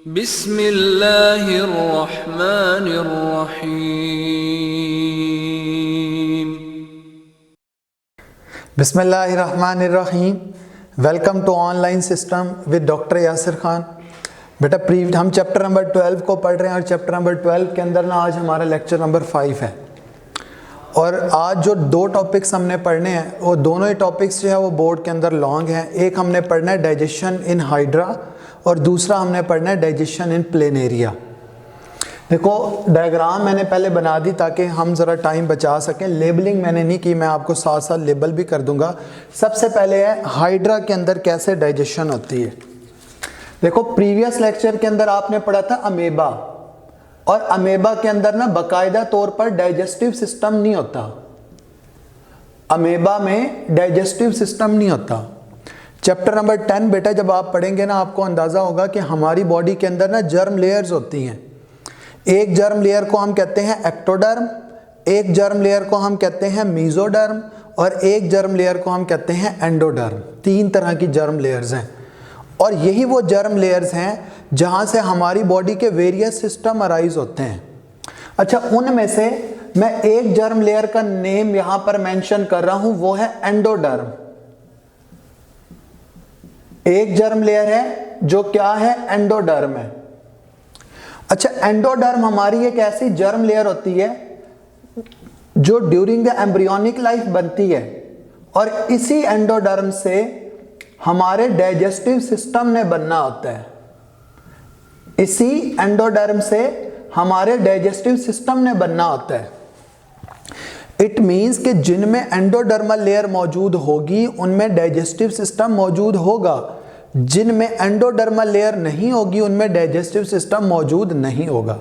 बिस्मिल्लाहिर्रहमानिर्रहीम। बिस्मिल्लाहिर्रहमानिर्रहीम। Welcome to online system with doctor Yasir Khan. बेटा हम चैप्टर नंबर 12 को पढ़ रहे हैं और चैप्टर नंबर 12 के अंदर ना आज हमारा लेक्चर नंबर 5 है। और आज जो दो टॉपिक्स हमने पढ़ने हैं वो दोनों ही टॉपिक्स जो है वो बोर्ड के अंदर लॉन्ग हैं। एक हमने पढ़ना है डाइजेशन इन हाइड्रा और दूसरा हमने पढ़ना है डाइजेशन इन प्लेनेरिया। देखो डायग्राम मैंने पहले बना दी ताकि हम ज़रा टाइम बचा सकें। लेबलिंग मैंने नहीं की, मैं आपको साथ साथ लेबल भी कर दूंगा। सबसे पहले है हाइड्रा के अंदर कैसे डाइजेशन होती है। देखो प्रीवियस लेक्चर के अंदर आपने पढ़ा था अमेबा, और अमेबा के अंदर ना बाकायदा तौर पर डाइजेस्टिव सिस्टम नहीं होता। अमेबा में डाइजेस्टिव सिस्टम नहीं होता। चैप्टर नंबर 10 बेटा जब आप पढ़ेंगे ना आपको अंदाज़ा होगा कि हमारी बॉडी के अंदर ना जर्म लेयर्स होती हैं। एक जर्म लेयर को हम कहते हैं एक्टोडर्म, एक जर्म लेयर को हम कहते हैं मीजोडर्म और एक जर्म लेयर को हम कहते हैं एंडोडर्म। 3 तरह की जर्म लेयर्स हैं और यही वो जर्म लेयर्स हैं जहाँ से हमारी बॉडी के वेरियस सिस्टम अराइज होते हैं। अच्छा, उनमें से मैं एक जर्म लेयर का नेम यहाँ पर मेंशन कर रहा हूँ, वो है एंडोडर्म। एक जर्म लेयर है जो क्या है, एंडोडर्म है। अच्छा, एंडोडर्म हमारी एक ऐसी जर्म लेयर होती है जो ड्यूरिंग द एम्ब्रियोनिक लाइफ बनती है और इसी एंडोडर्म से हमारे डाइजेस्टिव सिस्टम ने बनना होता है। इसी एंडोडर्म से हमारे डाइजेस्टिव सिस्टम ने बनना होता है। इट मीन्स कि जिनमें एंडोडर्मल लेयर मौजूद होगी उनमें डाइजेस्टिव सिस्टम मौजूद होगा, जिनमें एंडोडर्मल लेयर नहीं होगी उनमें डाइजेस्टिव सिस्टम मौजूद नहीं होगा।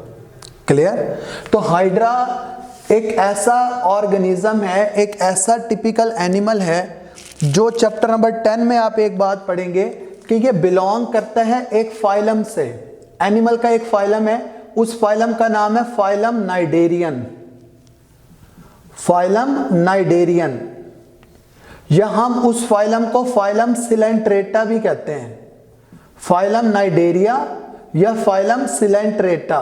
क्लियर? तो हाइड्रा एक ऐसा ऑर्गेनिज्म है, एक ऐसा टिपिकल एनिमल है जो चैप्टर नंबर 10 में आप एक बात पढ़ेंगे कि ये बिलोंग करता है एक फाइलम से। एनिमल का एक फाइलम है, उस फाइलम का नाम है फाइलम नाइडेरियन। फाइलम नाइडेरियन, या हम उस फाइलम को फाइलम सिलेंट्रेटा भी कहते हैं। फाइलम नाइडेरिया या फाइलम सिलेंट्रेटा।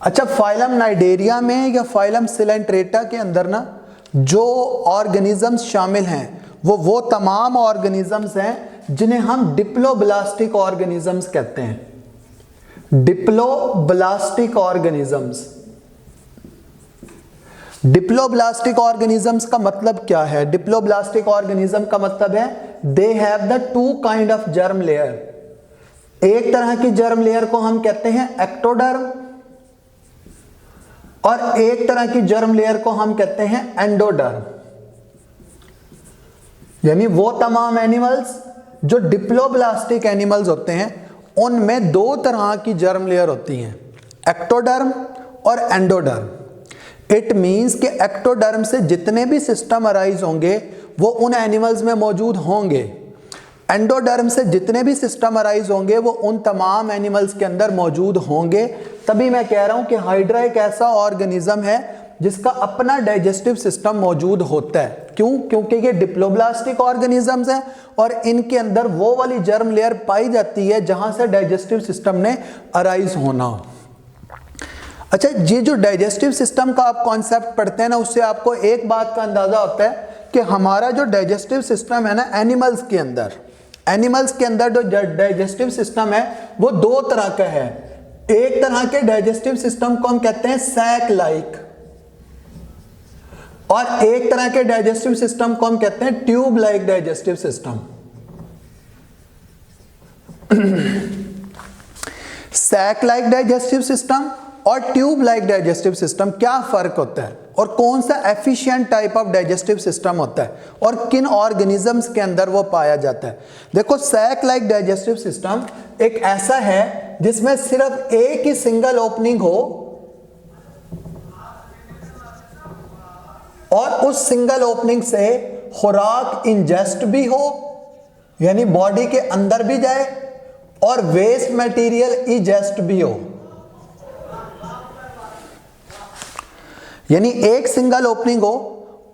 अच्छा, फाइलम नाइडेरिया में या फाइलम सिलेंट्रेटा के अंदर ना जो ऑर्गेनिजम्स शामिल हैं वो तमाम ऑर्गेनिजम्स हैं जिन्हें हम डिप्लोब्लास्टिक ऑर्गेनिजम्स कहते हैं। Diploblastic organisms. डिप्लोब्लास्टिक ऑर्गेनिजम्स का मतलब क्या है? डिप्लोब्लास्टिक ऑर्गेनिज्म का मतलब है they have the 2 kind of germ layer. एक तरह की जर्म लेयर को हम कहते हैं एक्टोडर्म और एक तरह की जर्म लेयर को हम कहते हैं एंडोडर्म। यानी वो तमाम एनिमल्स जो डिप्लोब्लास्टिक एनिमल्स होते हैं उनमें 2 तरह की जर्म लेयर होती हैं, एक्टोडर्म और एंडोडर्म। इट मीन्स कि एक्टोडर्म से जितने भी सिस्टम अराइज होंगे वो उन एनिमल्स में मौजूद होंगे। एंडोडर्म से जितने भी सिस्टम अराइज होंगे वो उन तमाम एनिमल्स के अंदर मौजूद होंगे। तभी मैं कह रहा हूं कि हाइड्रा एक ऐसा ऑर्गेनिज्म है जिसका अपना डाइजेस्टिव सिस्टम मौजूद होता है। क्यों? क्योंकि ये डिप्लोब्लास्टिक ऑर्गेनिजम्स हैं और इनके अंदर वो वाली जर्म लेयर पाई जाती है जहां से डाइजेस्टिव सिस्टम ने अराइज होना हो। अच्छा, ये जो डाइजेस्टिव सिस्टम का आप कॉन्सेप्ट पढ़ते हैं ना, उससे आपको एक बात का अंदाजा होता है कि हमारा जो डाइजेस्टिव सिस्टम है ना एनिमल्स के अंदर जो डाइजेस्टिव सिस्टम है वो 2 तरह का है। एक तरह के डाइजेस्टिव सिस्टम को हम कहते हैं सैक लाइक और एक तरह के डाइजेस्टिव सिस्टम को हम कहते हैं tube like digestive system. Sac like digestive system और ट्यूब लाइक डाइजेस्टिव सिस्टम, क्या फर्क होता है और कौन सा efficient type of digestive system होता है और किन ऑर्गेनिजम्स के अंदर वो पाया जाता है? देखो, सैक लाइक डाइजेस्टिव सिस्टम एक ऐसा है जिसमें सिर्फ एक ही सिंगल ओपनिंग हो और उस सिंगल ओपनिंग से खुराक इंजेस्ट भी हो, यानी बॉडी के अंदर भी जाए, और वेस्ट मटेरियल इजेस्ट भी हो। यानी एक सिंगल ओपनिंग हो,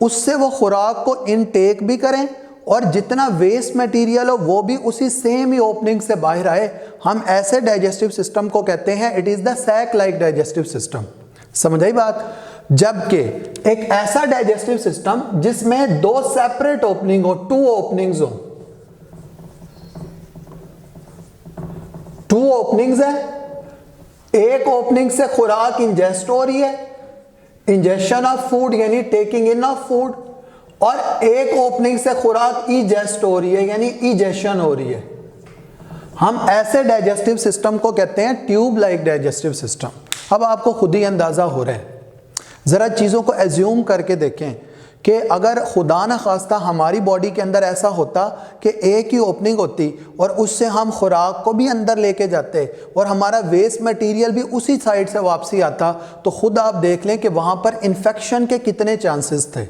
उससे वो खुराक को इनटेक भी करें और जितना वेस्ट मटेरियल हो वो भी उसी सेम ही ओपनिंग से बाहर आए, हम ऐसे डाइजेस्टिव सिस्टम को कहते हैं it is the sac like digestive system. समझ आई बात? जबकि एक ऐसा डाइजेस्टिव सिस्टम जिसमें दो सेपरेट ओपनिंग हो, टू ओपनिंग्स हो, टू ओपनिंग्स है, एक ओपनिंग से खुराक इंजेस्ट हो रही है, इंजेक्शन ऑफ फूड यानी टेकिंग इन ऑफ फूड, और एक ओपनिंग से खुराक इजेस्ट हो रही है यानी इजेशन हो रही है। हम ऐसे डाइजेस्टिव सिस्टम को कहते हैं ट्यूब लाइक डाइजेस्टिव सिस्टम। अब आपको खुद ही अंदाजा हो रहा है, जरा चीज़ों को एज्यूम करके देखें कि अगर खुदा न खास्ता हमारी बॉडी के अंदर ऐसा होता कि एक ही ओपनिंग होती और उससे हम खुराक को भी अंदर लेके जाते और हमारा वेस्ट मटेरियल भी उसी साइड से वापसी आता, तो खुद आप देख लें कि वहाँ पर इन्फेक्शन के कितने चांसेस थे।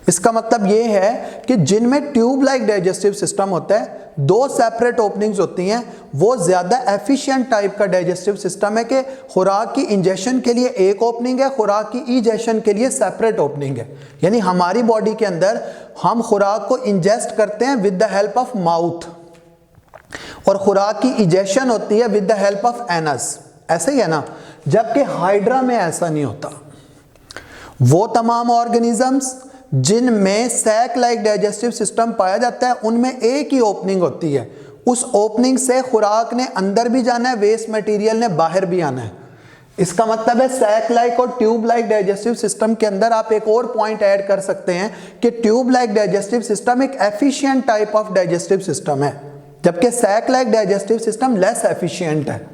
इसका मतलब ये है कि जिनमें ट्यूब लाइक डाइजेस्टिव सिस्टम होता है, दो सेपरेट ओपनिंग्स होती हैं, वो ज़्यादा एफिशिएंट टाइप का डाइजेस्टिव सिस्टम है कि खुराक की इंजेक्शन के लिए एक ओपनिंग है, खुराक की इजेशन के लिए सेपरेट ओपनिंग है। यानी हमारी बॉडी के अंदर हम खुराक को इंजेस्ट करते हैं with the help of mouth और खुराक की इजेशन होती है with the help of anus. ऐसा ही है ना? जबकि हाइड्रा में ऐसा नहीं होता। वो तमाम ऑर्गेनिजम्स जिनमें सैक लाइक डाइजेस्टिव सिस्टम पाया जाता है उनमें एक ही ओपनिंग होती है, उस ओपनिंग से खुराक ने अंदर भी जाना है, वेस्ट मटेरियल ने बाहर भी आना है। इसका मतलब है सैक लाइक और ट्यूब लाइक डाइजेस्टिव सिस्टम के अंदर आप एक और पॉइंट ऐड कर सकते हैं कि ट्यूब लाइक डाइजेस्टिव सिस्टम एक efficient type of digestive system है, जबकि sac like digestive system less efficient है।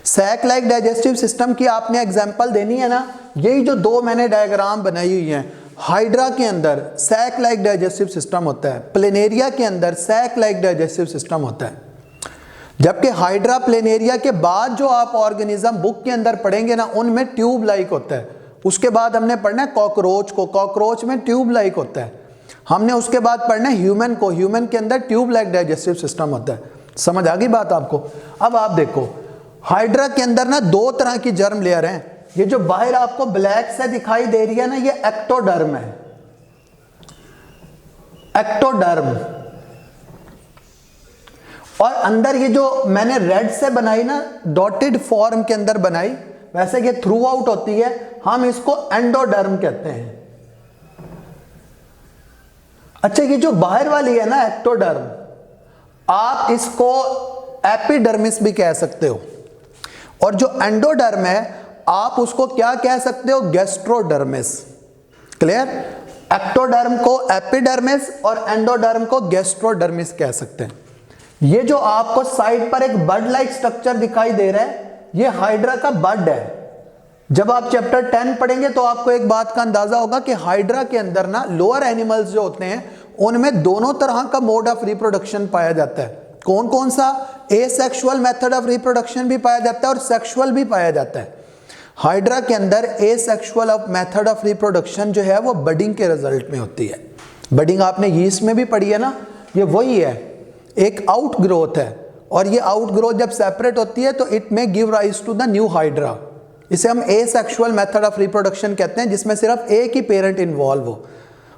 सैक लाइक डाइजेस्टिव सिस्टम की आपने एग्जांपल देनी है ना, यही जो दो मैंने डायग्राम बनाई हुई हैं। हाइड्रा के अंदर सैक लाइक डाइजेस्टिव सिस्टम होता है, प्लेनेरिया के अंदर सैक लाइक डाइजेस्टिव सिस्टम होता है। जबकि हाइड्रा प्लेनेरिया के बाद जो आप ऑर्गेनिज्म बुक के अंदर पढ़ेंगे ना, उनमें ट्यूब लाइक होता है। उसके बाद हमने पढ़ना है कॉकरोच को, कॉकरोच में ट्यूब लाइक होता है। हमने उसके बाद पढ़ना है ह्यूमन को, ह्यूमन के अंदर ट्यूब लाइक डाइजेस्टिव सिस्टम होता है। समझ आ गई बात आपको? अब आप देखो, हाइड्रा के अंदर ना दो तरह की जर्म लेयर हैं। ये जो बाहर आपको ब्लैक से दिखाई दे रही है ना, ये एक्टोडर्म है, एक्टोडर्म। और अंदर ये जो मैंने रेड से बनाई ना, डॉटेड फॉर्म के अंदर बनाई, वैसे ये थ्रू आउट होती है, हम इसको एंडोडर्म कहते हैं। अच्छा, ये जो बाहर वाली है ना एक्टोडर्म, आप इसको एपिडर्मिस भी कह सकते हो, और जो एंडोडर्म है आप उसको क्या कह सकते हो? गैस्ट्रोडर्मिस। क्लियर? एक्टोडर्म को एपिडर्मिस और एंडोडर्म को गैस्ट्रोडर्मिस कह सकते हैं। ये जो आपको साइड पर एक बड लाइक स्ट्रक्चर दिखाई दे रहा है, ये हाइड्रा का बड है। जब आप चैप्टर 10 पढ़ेंगे तो आपको एक बात का अंदाजा होगा कि हाइड्रा के अंदर ना लोअर एनिमल्स जो होते हैं उनमें दोनों तरह का मोड ऑफ रिप्रोडक्शन पाया जाता है। कौन कौन सा? एसेक्सुअल मेथड ऑफ रिप्रोडक्शन भी पाया जाता है और सेक्सुअल भी पाया जाता है। हाइड्रा के अंदर एसेक्सुअल मेथड ऑफ रिप्रोडक्शन जो है वो बडिंग के रिजल्ट में होती है। बडिंग आपने यीस्ट में भी पढ़ी है ना, ये वही है, एक आउट ग्रोथ है, और ये आउट ग्रोथ जब सेपरेट होती है तो it may give rise to the new hydra. इसे हम एसेक्सुअल मेथड ऑफ रिप्रोडक्शन कहते हैं, जिसमें सिर्फ एक ही पेरेंट इन्वॉल्व हो।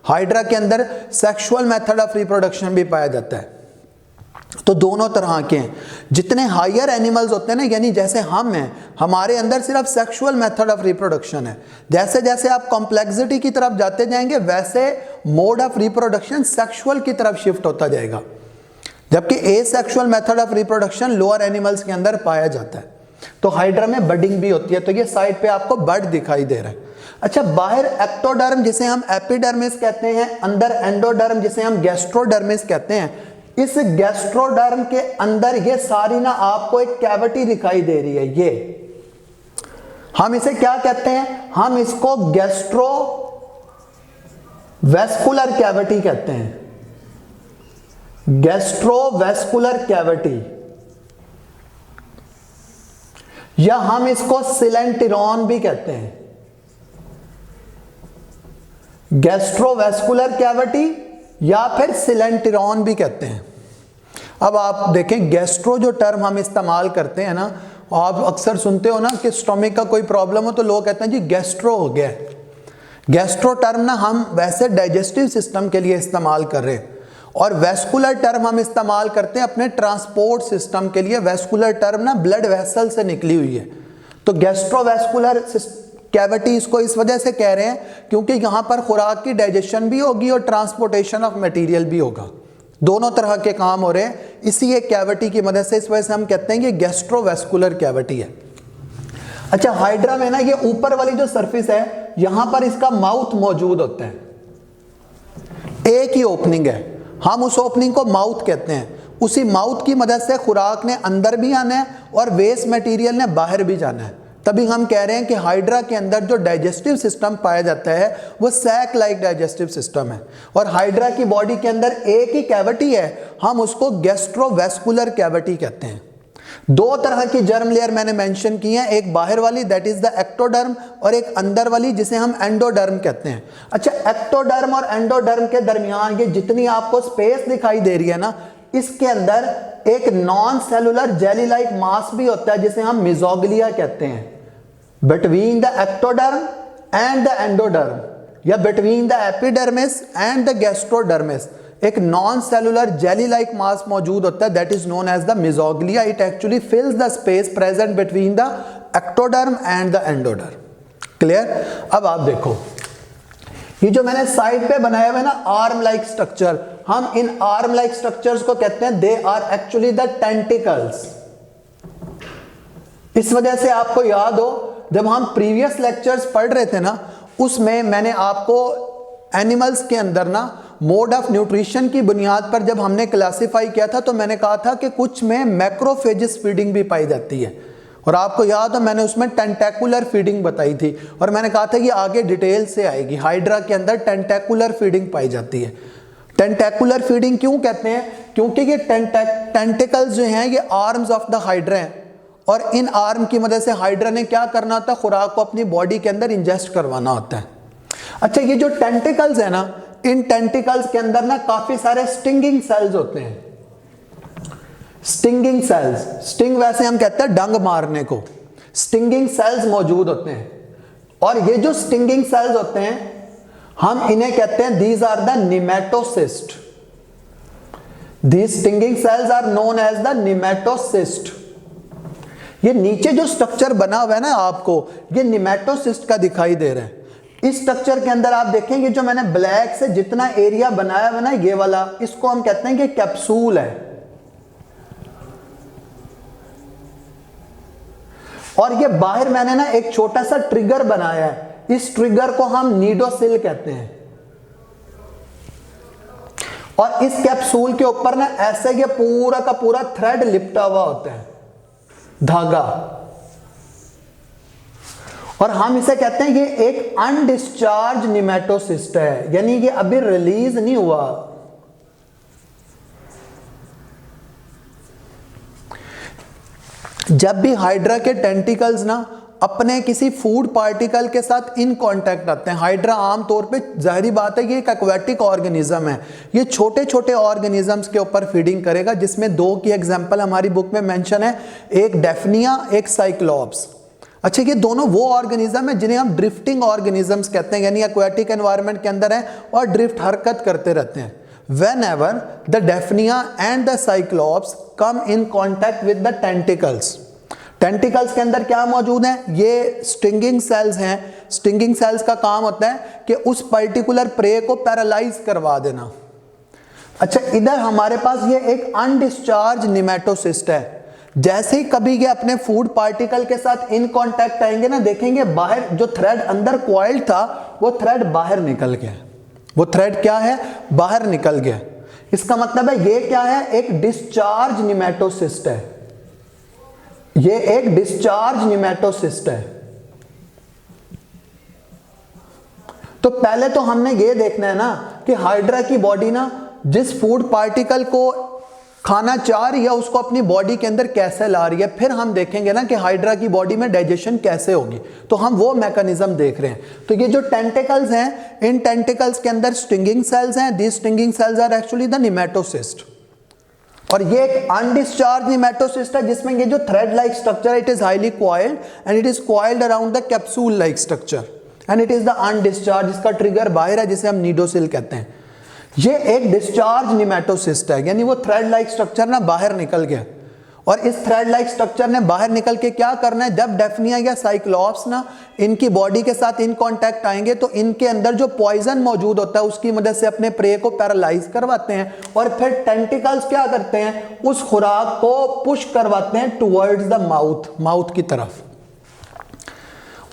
हाइड्रा के अंदर सेक्सुअल मेथड ऑफ रिप्रोडक्शन भी पाया जाता है। तो दोनों तरह के हैं। जितने हायर एनिमल्स होते हैं ना, यानी जैसे हम हैं, हमारे अंदर सिर्फ सेक्सुअल मेथड ऑफ रिप्रोडक्शन है। जैसे जैसे आप कॉम्प्लेक्सिटी की तरफ जाते जाएंगे वैसे मोड ऑफ रिप्रोडक्शन सेक्सुअल की तरफ शिफ्ट होता जाएगा, जबकि asexual method of reproduction lower animals के अंदर पाया जाता है। तो हाइड्रा में बडिंग भी होती है, तो ये साइड पे आपको बड दिखाई दे रहा है। अच्छा, बाहर एक्टोडर्म जिसे हम एपिडर्मिस कहते हैं, अंदर एंडोडर्म जिसे हम गैस्ट्रोडर्मिस कहते हैं। इस गैस्ट्रोडर्म के अंदर ये सारी ना आपको एक कैविटी दिखाई दे रही है। ये हम इसे क्या कहते हैं? हम इसको गैस्ट्रो वेस्कुलर कैविटी कहते हैं, गैस्ट्रोवेस्कुलर कैविटी, या हम इसको सिलेंटिरॉन भी कहते हैं। गैस्ट्रोवेस्कुलर कैविटी या फिर सिलेंटिरॉन भी कहते हैं। अब आप देखें, गैस्ट्रो जो टर्म हम इस्तेमाल करते हैं ना, आप अक्सर सुनते हो ना कि स्टोमिक का कोई प्रॉब्लम हो तो लोग कहते हैं जी गैस्ट्रो हो गया। गैस्ट्रो टर्म ना हम वैसे डाइजेस्टिव सिस्टम के लिए इस्तेमाल कर रहे हैं, और वेस्कुलर टर्म हम इस्तेमाल करते हैं अपने ट्रांसपोर्ट सिस्टम के लिए। वेस्कुलर टर्म ना ब्लड वेसल से निकली हुई है, तो गैस्ट्रोवेस्कुलर कैविटी इसको इस वजह से कह रहे हैं क्योंकि यहाँ पर खुराक की डाइजेशन भी होगी और ट्रांसपोर्टेशन ऑफ मटेरियल भी होगा, दोनों तरह के काम हो रहे हैं इसी एक कैविटी की मदद से। इस वजह से हम कहते हैं कि गैस्ट्रोवेस्कुलर कैविटी है। अच्छा, हाइड्रा में ना ये ऊपर वाली जो सरफेस है यहां पर इसका माउथ मौजूद होता है, एक ही ओपनिंग है, हम उस ओपनिंग को माउथ कहते हैं। उसी माउथ की मदद से खुराक ने अंदर भी आना है और वेस्ट मटेरियल ने बाहर भी जाना है। तभी हम कह रहे हैं कि हाइड्रा के अंदर जो डाइजेस्टिव सिस्टम पाया जाता है वो सैक लाइक डाइजेस्टिव सिस्टम है। और हाइड्रा की बॉडी के अंदर एक ही कैविटी है, हम उसको गैस्ट्रोवेस्कुलर कैविटी कहते हैं। दो तरह की जर्म लेयर मैंने मेंशन की है, एक बाहर वाली दैट इज द एक्टोडर्म और एक अंदर वाली जिसे हम एंडोडर्म कहते हैं। अच्छा, एक्टोडर्म और एंडोडर्म के दरमियान ये जितनी आपको स्पेस दिखाई दे रही है ना, इसके अंदर एक non cellular jelly like mass भी होता है जिसे हम मिजोग्लिया कहते हैं। Between the ectoderm and the endoderm या between the epidermis and the gastrodermis एक non cellular jelly like mass मौजूद होता है that is known as the mesoglea. It actually fills the space present between the ectoderm and the endoderm. Clear? अब आप देखो ये जो मैंने साइड पे बनाया हुआ है ना आर्म लाइक स्ट्रक्चर, हम इन आर्म लाइक स्ट्रक्चर्स को कहते हैं they are actually the tentacles. इस वजह से आपको याद हो जब हम प्रीवियस लेक्चर्स पढ़ रहे थे ना उसमें मैंने आपको एनिमल्स के अंदर ना मोड ऑफ न्यूट्रिशन की बुनियाद पर जब हमने क्लासिफाई किया था तो मैंने कहा था कि कुछ में मैक्रोफेजिस फीडिंग भी पाई जाती है, और आपको याद है मैंने उसमें टेंटेकुलर फीडिंग बताई थी और मैंने कहा था कि आगे डिटेल से आएगी। हाइड्रा के अंदर टेंटेकुलर फीडिंग पाई जाती है। टेंटेकुलर फीडिंग क्यों कहते हैं? क्योंकि ये टेंटिकल्स जो हैं ये आर्म्स ऑफ द हाइड्रा हैं और इन आर्म की मदद से हाइड्रा ने क्या करना होता है, खुराक को अपनी बॉडी के अंदर इंजेस्ट करवाना होता है। अच्छा, ये जो टेंटिकल्स है ना, इन टेंटिकल्स के अंदर ना काफी सारे स्टिंगिंग सेल्स होते हैं। स्टिंगिंग सेल्स, स्टिंग वैसे हम कहते हैं डंग मारने को, स्टिंगिंग सेल्स मौजूद होते हैं। और ये जो स्टिंगिंग सेल्स होते हैं हम इन्हें कहते हैं these are the nematocyst. These stinging cells are known as the nematocyst. ये नीचे जो स्ट्रक्चर बना हुआ है ना आपको, ये निमेटोसिस्ट का दिखाई दे रहा है। इस स्ट्रक्चर के अंदर आप देखेंगे जो मैंने ब्लैक से जितना एरिया बनाया हुआ ना ये वाला, इसको हम कहते हैं कि कैप्सूल है। और ये बाहर मैंने ना एक छोटा सा ट्रिगर बनाया है, इस ट्रिगर को हम नीडोसिल कहते हैं। और इस कैप्सूल के ऊपर ना ऐसे ये पूरा का पूरा थ्रेड लिपटा हुआ होता है, धागा, और हम इसे कहते हैं ये एक अनडिस्चार्ज निमेटोसिस्ट है, यानी ये अभी रिलीज नहीं हुआ। जब भी हाइड्रा के टेंटिकल्स ना अपने किसी फूड पार्टिकल के साथ इन कांटेक्ट आते हैं, हाइड्रा आमतौर पे जाहिर बात है ये एक एक्वेटिक ऑर्गेनिज्म है, ये छोटे छोटे ऑर्गेनिजम्स के ऊपर फीडिंग करेगा, जिसमें दो की एग्जांपल हमारी बुक में मेंशन है, एक डेफनिया, एक साइक्लोप्स। अच्छा, ये दोनों वो ऑर्गेनिज्म है जिन्हें हम ड्रिफ्टिंग ऑर्गेनिजम्स कहते हैं, यानी एक्वेटिक एनवायरनमेंट के अंदर है और ड्रिफ्ट हरकत करते रहते हैं। Whenever the Daphnia and the Cyclops come in contact with the tentacles, tentacles के अंदर क्या मौजूद है? ये स्टिंगिंग सेल्स हैं। स्टिंगिंग सेल्स का काम होता है कि उस पर्टिकुलर प्रे को पैरालाइज करवा देना। अच्छा, इधर हमारे पास ये एक अनडिस्चार्ज निमेटोसिस्ट है। जैसे ही कभी ये अपने फूड पार्टिकल के साथ इन कांटेक्ट आएंगे ना, देखेंगे बाहर जो थ्रेड अंदर कॉइल्ड था वो थ्रेड बाहर निकल गया। वो थ्रेड क्या है? बाहर निकल गया। इसका मतलब है ये क्या है? एक डिस्चार्ज निमेटोसिस्ट है। ये एक डिस्चार्ज निमेटोसिस्ट है। तो पहले तो हमने ये देखना है ना कि हाइड्रा की बॉडी ना जिस फूड पार्टिकल को खाना चाह रही है उसको अपनी बॉडी के अंदर कैसे ला रही है, फिर हम देखेंगे ना कि हाइड्रा की बॉडी में डाइजेशन कैसे होगी, तो हम वो मैकेनिज्म देख रहे हैं। तो ये जो टेंटिकल्स हैं, इन टेंटिकल्स के अंदर स्टिंगिंग सेल्स हैं। These stinging cells are actually the nematocyst, और ये एक अनडिस्चार्ज निमेटोसिस्ट है जिसमें ये जो थ्रेड लाइक स्ट्रक्चर है, it is highly coiled and it is coiled around the capsule like structure and it is the undischarge. इसका ट्रिगर बाहर है जिसे हम नीडोसिल कहते हैं। ये एक डिस्चार्ज निमेटोसिस्ट है, यानी वो थ्रेड लाइक स्ट्रक्चर ना बाहर निकल गया, और इस थ्रेड लाइक स्ट्रक्चर ने बाहर निकल के क्या करना है, जब डेफनिया या साइक्लॉप्स ना इनकी बॉडी के साथ इन कांटेक्ट आएंगे तो इनके अंदर जो पॉइजन मौजूद होता है उसकी मदद से अपने प्रे को पैरालाइज करवाते हैं, और फिर टेंटिकल्स क्या करते हैं, उस खुराक को पुश करवाते हैं टुवर्ड्स द माउथ की तरफ,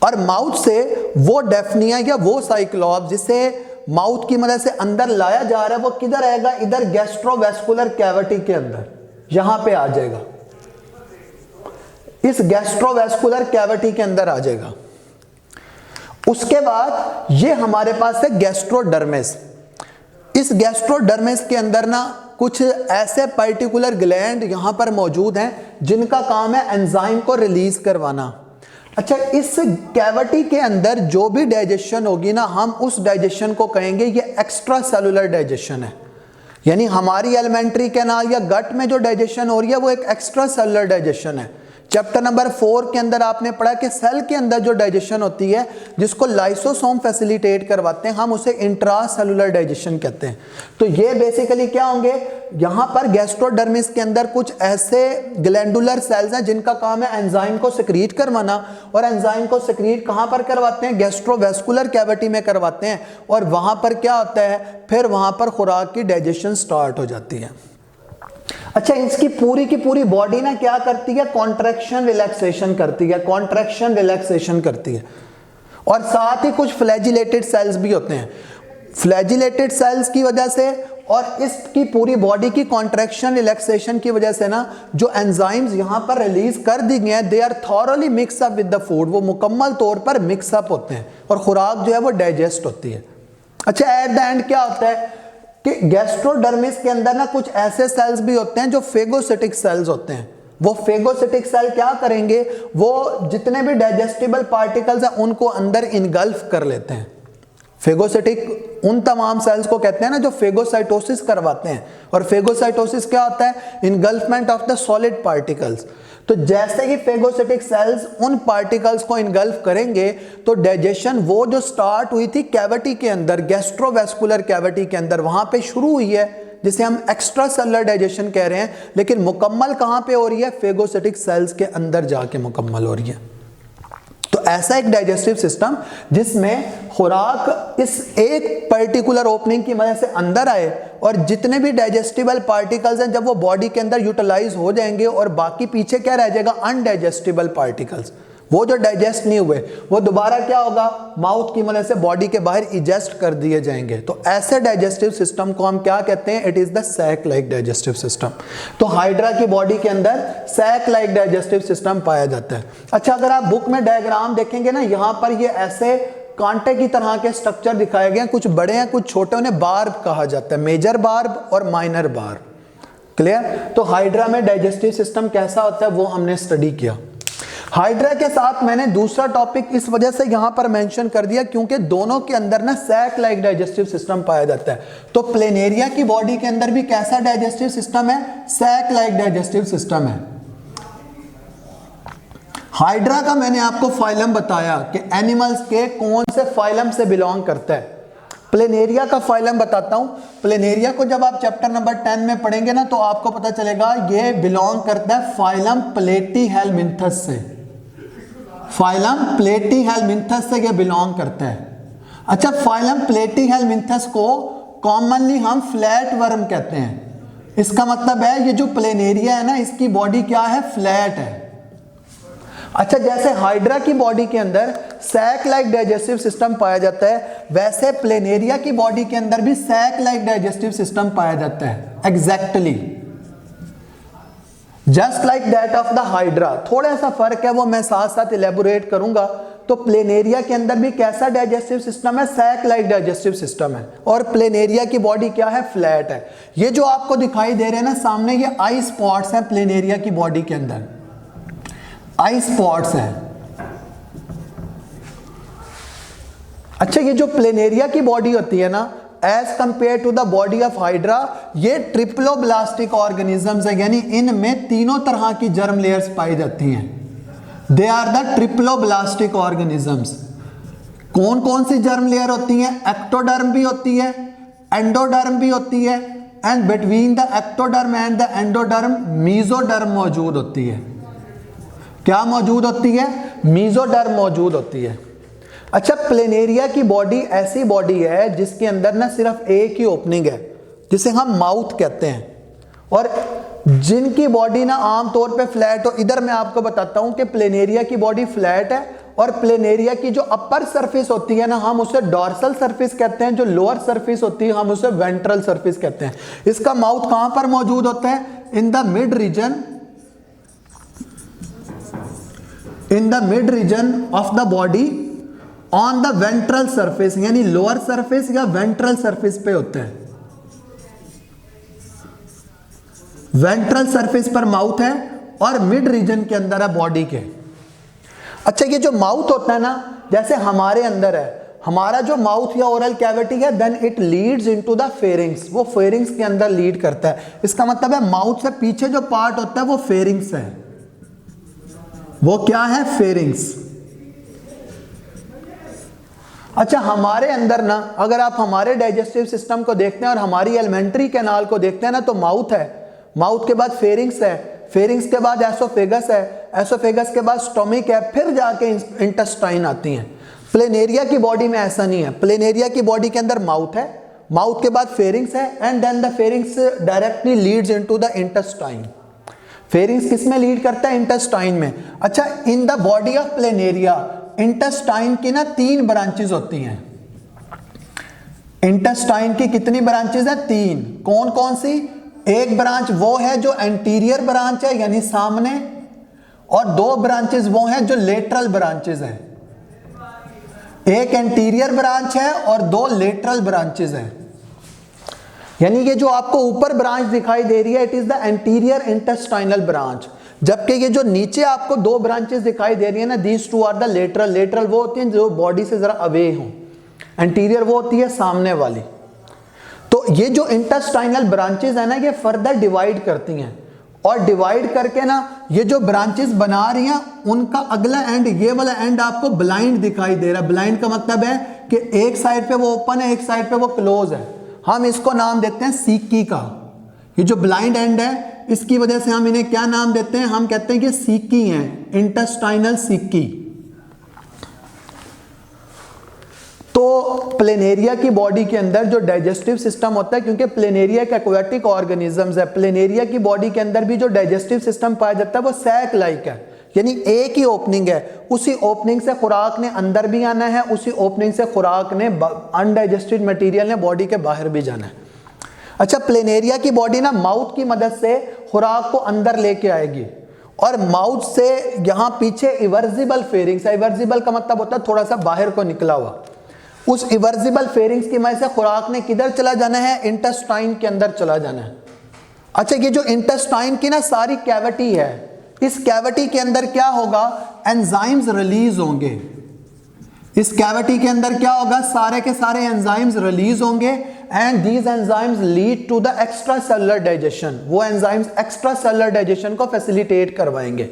और माउथ से वो डेफनिया या वो साइक्लॉप्स जिसे माउथ की मदद से अंदर लाया जा रहा है वो किधर आएगा, इधर गैस्ट्रोवेस्कुलर कैविटी के अंदर, यहां पे आ जाएगा, इस गैस्ट्रोवेस्कुलर कैविटी के अंदर आ जाएगा। उसके बाद ये हमारे पास है गैस्ट्रोडर्मिस। इस गैस्ट्रोडर्मिस के अंदर ना कुछ ऐसे पर्टिकुलर ग्लैंड यहां पर मौजूद हैं जिनका काम है एंजाइम को रिलीज करवाना। अच्छा, इस कैविटी के अंदर जो भी डाइजेशन होगी ना, हम उस डाइजेशन को कहेंगे ये एक्स्ट्रा सेलुलर डाइजेशन है, यानी हमारी एलिमेंट्री कैनाल या गट में जो डाइजेशन हो रही है वो एक एक्स्ट्रा सेलुलर डाइजेशन है। चैप्टर नंबर 4 के अंदर आपने पढ़ा कि सेल के अंदर जो डाइजेशन होती है जिसको लाइसोसोम फैसिलिटेट करवाते हैं, हम उसे इंट्रासेलुलर डाइजेशन कहते हैं। तो ये बेसिकली क्या होंगे, यहाँ पर गैस्ट्रोडर्मिस के अंदर कुछ ऐसे ग्लैंडुलर सेल्स हैं जिनका काम है एंजाइम को सिक्रीट करवाना, और एंजाइम को सिक्रीट कहाँ पर करवाते हैं, गैस्ट्रोवेस्कुलर कैविटी में करवाते हैं, और वहाँ पर क्या होता है, फिर वहाँ पर खुराक की डाइजेशन स्टार्ट हो जाती है। अच्छा, इसकी पूरी की पूरी बॉडी ना क्या करती है, कॉन्ट्रैक्शन रिलैक्सेशन करती है, कॉन्ट्रैक्शन रिलैक्सेशन करती है, और साथ ही कुछ फ्लैजिलेटेड सेल्स भी होते हैं। फ्लैजिलेटेड सेल्स की वजह से और इसकी पूरी बॉडी की कॉन्ट्रैक्शन रिलैक्सेशन की वजह से ना जो एंजाइम्स यहाँ पर रिलीज कर दी गए हैं, they are thoroughly mix up with the food, वो मुकम्मल तौर पर मिक्स अप होते हैं और खुराक जो है वो डाइजेस्ट होती है। अच्छा, एट द एंड क्या होता है कि गैस्ट्रोडर्मिस के अंदर ना कुछ ऐसे सेल्स भी होते हैं जो फेगोसिटिक सेल्स होते हैं। वो फेगोसिटिक सेल क्या करेंगे, वो जितने भी डाइजेस्टिबल पार्टिकल्स हैं उनको अंदर इनगल्फ कर लेते हैं। फेगोसिटिक उन तमाम सेल्स को कहते हैं ना जो फेगोसाइटोसिस करवाते हैं, और फेगोसाइटोसिस क्या होता है, इनगल्फमेंट ऑफ द सॉलिड पार्टिकल्स। तो जैसे ही फेगोसिटिक सेल्स उन पार्टिकल्स को इनगल्फ करेंगे तो डाइजेशन वो जो स्टार्ट हुई थी कैविटी के अंदर, गैस्ट्रोवेस्कुलर कैविटी के अंदर, वहां पे शुरू हुई है, जिसे हम एक्स्ट्रा सेलुलर डाइजेशन कह रहे हैं, लेकिन मुकम्मल कहां पे हो रही है, फेगोसिटिक सेल्स के अंदर जाके मुकम्मल हो रही है। तो ऐसा एक डाइजेस्टिव सिस्टम जिसमें खुराक इस एक पर्टिकुलर ओपनिंग की मदद से अंदर आए, और जितने भी डाइजेस्टिबल पार्टिकल्स हैं जब वो बॉडी के अंदर यूटिलाइज हो जाएंगे, और बाकी पीछे क्या रह जाएगा, अनडाइजेस्टिबल पार्टिकल्स, वो जो डाइजेस्ट नहीं हुए वो दोबारा क्या होगा, माउथ की मदद से बॉडी के बाहर इजेस्ट कर दिए जाएंगे। तो ऐसे डाइजेस्टिव सिस्टम को हम क्या कहते हैं, it is the sac like digestive system. तो हाइड्रा की बॉडी के अंदर सैक लाइक डाइजेस्टिव सिस्टम पाया जाता है। अच्छा, अगर आप बुक में डायग्राम देखेंगे ना, यहाँ पर ये ऐसे कांटे की तरह के स्ट्रक्चर दिखाए गए हैं, कुछ बड़े हैं कुछ छोटे, उन्हें बार्ब कहा जाता है, मेजर बार्ब और माइनर बार्ब। क्लियर? तो हाइड्रा में डाइजेस्टिव सिस्टम कैसा होता है वो हमने स्टडी किया। हाइड्रा के साथ मैंने दूसरा टॉपिक इस वजह से यहां पर मेंशन कर दिया क्योंकि दोनों के अंदर ना सैक लाइक डाइजेस्टिव सिस्टम पाया जाता है। तो प्लेनेरिया की बॉडी के अंदर भी कैसा डाइजेस्टिव सिस्टम है, सैक लाइक डाइजेस्टिव सिस्टम है। हाइड्रा का मैंने आपको फाइलम बताया कि एनिमल्स के कौन से फाइलम से बिलोंग करता है। प्लेनेरिया का फाइलम बताता हूं। प्लेनेरिया को जब आप चैप्टर नंबर 10 में पढ़ेंगे ना तो आपको पता चलेगा ये बिलोंग करता है फाइलम प्लेटीहेलमिन्थस से। फाइलम प्लेटीहेलमिन्थस से ये बिलोंग करता है। अच्छा, फाइलम प्लेटीहेलमिन्थस को कॉमनली हम फ्लैट वर्म कहते हैं। इसका मतलब है ये जो प्लेनेरिया है ना, इसकी बॉडी क्या है, फ्लैट है। अच्छा, जैसे हाइड्रा की बॉडी के अंदर सैक लाइक डाइजेस्टिव सिस्टम पाया जाता है, वैसे प्लेनेरिया की बॉडी के अंदर भी सैक लाइक डाइजेस्टिव सिस्टम पाया जाता है। Exactly just like that of the hydra. थोड़ा सा फर्क है, वो मैं साथ साथ इलेबोरेट करूंगा। तो प्लेनेरिया के अंदर भी कैसा डाइजेस्टिव सिस्टम है, सैक लाइक डाइजेस्टिव सिस्टम है, और प्लेनेरिया की बॉडी क्या है, फ्लैट है। ये जो आपको दिखाई दे रहे हैं ना सामने, ये आई स्पॉट्स हैं प्लेनेरिया की बॉडी के अंदर, आई स्पॉट्स हैं। अच्छा, ये जो प्लेनेरिया की बॉडी होती है ना, as compare to the body of hydra, ये ट्रिप्लोब्लास्टिक ऑर्गेनिजम्स है, यानी इनमें तीनों तरह की जर्म लेयर्स पाई जाती हैं। They are the triploblastic organisms. कौन कौन सी जर्म लेयर होती हैं, एक्टोडर्म भी होती है, एंडोडर्म भी होती है, and between the ectoderm and the endoderm mesoderm मौजूद होती है। क्या मौजूद होती है? मीजोडर्म मौजूद होती है। अच्छा, प्लेनेरिया की बॉडी ऐसी बॉडी है जिसके अंदर ना सिर्फ एक ही ओपनिंग है, जिसे हम माउथ कहते हैं, और जिनकी बॉडी ना आमतौर पे फ्लैट हो। इधर मैं आपको बताता हूं कि प्लेनेरिया की बॉडी फ्लैट है, और प्लेनेरिया की जो अपर सरफेस होती है ना, हम उसे डॉर्सल सरफेस कहते हैं, जो लोअर सरफेस होती है हम उसे वेंट्रल सरफेस कहते हैं। इसका माउथ कहां पर मौजूद होता है? In the mid region of the body on the ventral surface, यानी लोअर सरफेस या वेंट्रल सरफेस पे होते हैं। वेंट्रल सरफेस पर माउथ है और मिड रीजन के अंदर है बॉडी के। अच्छा, ये जो माउथ होता है ना, जैसे हमारे अंदर है, हमारा जो माउथ या ओरल कैविटी है, then it leads into the pharynx, वो फेरिंग्स के अंदर लीड करता है। इसका मतलब है माउथ से पीछे जो पार्ट होता है वो फेरिंग्स है। वो क्या है? फेरिंग्स। अच्छा, हमारे अंदर ना, अगर आप हमारे डाइजेस्टिव सिस्टम को देखते हैं और हमारी एलिमेंट्री कैनाल को देखते हैं ना, तो माउथ है, माउथ के बाद फेरिंग्स है, फेरिंग्स के बाद एसोफेगस है, एसोफेगस के बाद स्टोमिक है, फिर जाके इंटेस्टाइन आती हैं। प्लेनेरिया की बॉडी में ऐसा नहीं है। प्लेनेरिया की बॉडी के अंदर माउथ है, माउथ के बाद फेरिंग्स है, and then the pharynx directly leads into the intestine. Pharynx किस में लीड करता है? इंटेस्टाइन में। अच्छा, in the body of planaria intestine की ना 3 ब्रांचेस होती हैं। इंटेस्टाइन की कितनी ब्रांचेस है? 3। कौन कौन सी? एक ब्रांच वो है जो एंटीरियर ब्रांच है, यानी सामने, और 2 ब्रांचेस वो हैं जो लेटरल ब्रांचेस हैं। एक एंटीरियर ब्रांच है और 2 लेटरल ब्रांचेस हैं। यानी ये जो आपको ऊपर ब्रांच दिखाई दे रही है, it is the anterior intestinal branch, जबकि ये जो नीचे आपको 2 ब्रांचेस दिखाई दे रही है ना, these 2 are the lateral. Lateral वो होती हैं जो बॉडी से जरा अवे हो, एंटीरियर वो होती है सामने वाली। तो ये जो इंटेस्टाइनल ब्रांचेस है ना, ये फर्दर डिवाइड करती हैं, और डिवाइड करके ना ये जो ब्रांचेस बना रही हैं, उनका अगला एंड, ये वाला एंड आपको ब्लाइंड दिखाई दे रहा है। ब्लाइंड का मतलब है कि एक साइड पे वो ओपन है, एक साइड पे वो क्लोज है। हम इसको नाम देते हैं सीकी का। ये जो ब्लाइंड एंड है, इसकी वजह से हम इन्हें क्या नाम देते हैं? हम कहते हैं कि सीकी हैं, इंटेस्टाइनल सीकी। तो प्लेनेरिया की बॉडी के अंदर जो डाइजेस्टिव सिस्टम होता है, क्योंकि प्लेनेरिया एक एक्वाटिक ऑर्गेनिजम्स है, प्लेनेरिया की बॉडी के अंदर भी जो डाइजेस्टिव सिस्टम पाया जाता है वो सैक लाइक है, यानी एक ही ओपनिंग है। उसी ओपनिंग से खुराक ने अंदर भी आना है, उसी ओपनिंग से खुराक ने, अनडाइजेस्टेड मटेरियल ने बॉडी के बाहर भी जाना है। अच्छा, प्लेनेरिया की बॉडी ना माउथ की मदद से खुराक को अंदर लेके आएगी, और माउथ से यहाँ पीछे इवर्जिबल फेरिंग्स है। इवर्जिबल का मतलब होता है थोड़ा सा बाहर को निकला हुआ। उस इवर्जिबल फेरिंग्स की मदद से खुराक ने किधर चला जाना है? इंटेस्टाइन के अंदर चला जाना है। अच्छा, ये जो इंटेस्टाइन की ना सारी कैविटी है, इस कैविटी के अंदर क्या होगा? एंजाइम्स रिलीज होंगे। इस कैविटी के अंदर क्या होगा? सारे के सारे एंजाइम्स रिलीज होंगे, and these enzymes lead to the extra cellular digestion. वो एंजाइम्स एक्स्ट्रा सेलुलर डाइजेशन को फैसिलिटेट करवाएंगे।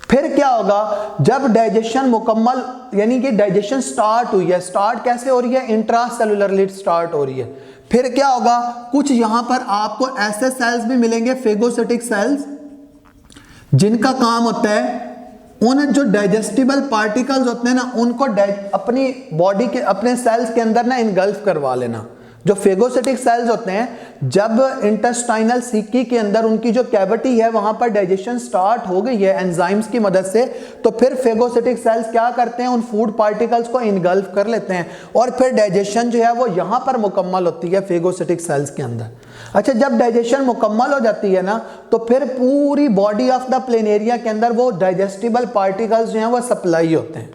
फिर क्या होगा? जब डाइजेशन मुकम्मल, यानी कि डाइजेशन स्टार्ट हुई है, स्टार्ट कैसे हो रही है? इंट्रा सेलुलरली स्टार्ट हो रही है। फिर क्या होगा? कुछ यहां पर आपको ऐसे सेल्स भी मिलेंगे, फेगोसिटिक सेल्स, जिनका काम होता है उन जो डाइजेस्टिबल पार्टिकल्स होते हैं ना, उनको अपनी बॉडी के, अपने सेल्स के अंदर ना इनगल्फ करवा लेना। जो फेगोसिटिक सेल्स होते हैं, जब इंटेस्टाइनल सीकी के अंदर उनकी जो कैविटी है वहां पर डाइजेशन स्टार्ट हो गई है एंजाइम्स की मदद से, तो फिर फेगोसिटिक सेल्स क्या करते हैं? उन फूड पार्टिकल्स को इनगल्फ कर लेते हैं, और फिर डाइजेशन जो है वो यहां पर मुकम्मल होती है फेगोसिटिक सेल्स के अंदर। अच्छा, जब डाइजेशन मुकम्मल हो जाती है ना, तो फिर पूरी बॉडी ऑफ द प्लेनेरिया के अंदर वो डाइजेस्टिबल पार्टिकल्स जो हैं वो सप्लाई होते हैं,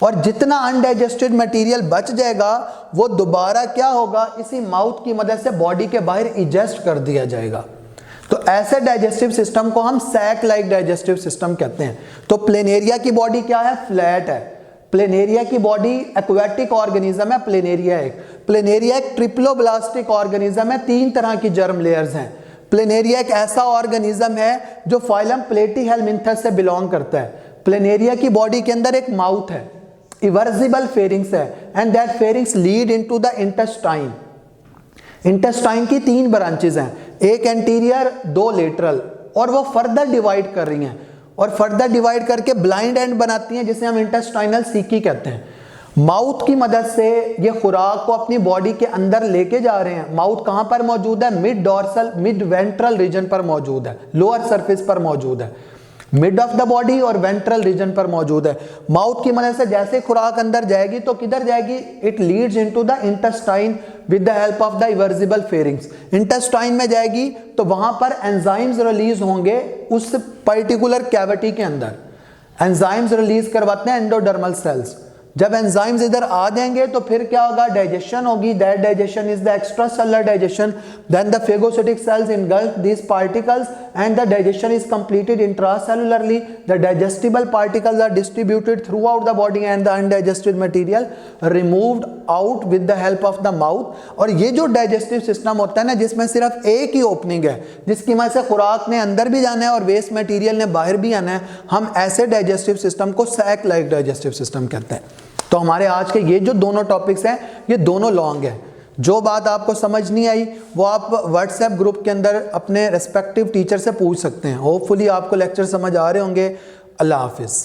और जितना अनडाइजेस्टेड मटेरियल बच जाएगा वो दोबारा क्या होगा? इसी माउथ की मदद से बॉडी के बाहर इजेस्ट कर दिया जाएगा। तो ऐसे डाइजेस्टिव सिस्टम को हम सैक लाइक डाइजेस्टिव सिस्टम कहते हैं। तो प्लेनेरिया की बॉडी क्या है? फ्लैट है। प्लेनेरिया की बॉडी एक्वाटिक ऑर्गेनिज्म है। प्लेनेरिया एक ट्रिप्लोब्लास्टिक ऑर्गेनिज्म है। 3 तरह की जर्म लेयर्स हैं। प्लेनेरिया एक ऐसा ऑर्गेनिज्म है जो फाइलम प्लेटीहेलमिन्थस से बिलोंग करता है। प्लेनेरिया की बॉडी के अंदर एक माउथ है, इवर्जिबल फेरिंग्स है, and that pharynx lead into the intestine. Intestine की 3 ब्रांचेज हैं, एक एंटीरियर, 2 लेटरल, और वो फर्दर डिवाइड कर रही हैं और फर्दर डिवाइड करके ब्लाइंड एंड बनाती हैं जिसे हम इंटेस्टाइनल सीकी कहते हैं। माउथ की मदद से ये खुराक को अपनी बॉडी के अंदर लेके जा रहे हैं। माउथ कहाँ पर मौजूद है? Mid dorsal, mid ventral region पर मौजूद है, लोअर सरफेस पर मौजूद है, मिड ऑफ द बॉडी और वेंट्रल रीजन पर मौजूद है। माउथ की मदद से जैसे खुराक अंदर जाएगी तो किधर जाएगी? It leads into the intestine with the help of the इवर्सिबल pharynx. Intestine में जाएगी तो वहां पर एंजाइम्स रिलीज होंगे उस पर्टिकुलर कैविटी के अंदर। एंजाइम्स रिलीज करवाते हैं एंडोडर्मल सेल्स। जब एंजाइम्स इधर आ जाएंगे तो फिर क्या होगा? डाइजेशन होगी। That digestion is the extra cellular digestion. Then the phagocytic cells engulf these particles and the digestion is completed intracellularly. The digestible particles are distributed throughout the body and the undigested material removed out with the help of the mouth. और ये जो digestive system होता है ना, जिसमें सिर्फ एक ही opening है जिसकी वजह से खुराक ने अंदर भी जाना है और वेस्ट मटेरियल ने बाहर भी आना है, हम ऐसे डाइजेस्टिव सिस्टम को सैक लाइक डाइजेस्टिव सिस्टम कहते हैं। तो हमारे आज के ये जो दोनों टॉपिक्स हैं ये दोनों लॉन्ग हैं। जो बात आपको समझ नहीं आई वो आप व्हाट्सएप ग्रुप के अंदर अपने रेस्पेक्टिव टीचर से पूछ सकते हैं। होपफुली आपको लेक्चर समझ आ रहे होंगे। अल्लाह हाफिज़।